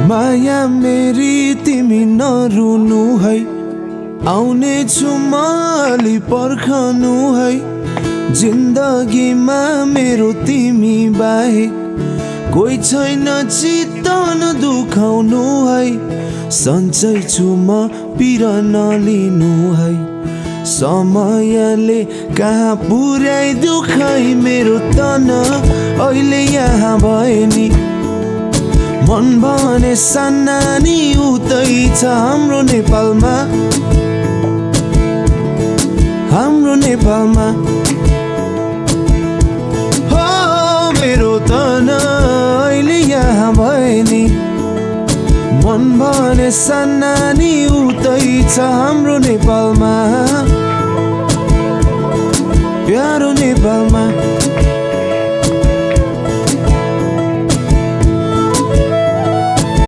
माया मेरी तिमी नरुनु है आउने छु म अलि पर्खनु है जिन्दगीमा मेरो तिमी बाहेक कोही छैन चित्त दुखाउनु है सन्चै छु म पिर नलिनु है समयले कहाँ पुर्याइदियो खै मेरो तन अहिले यहाँ भए नि मन भने सानानी उतै छ हाम्रो नेपालमा हो मेरो तन अहिले यहाँ भए नि मन भने सानानी उतै छ हाम्रो नेपालमा प्यारो नेपालमा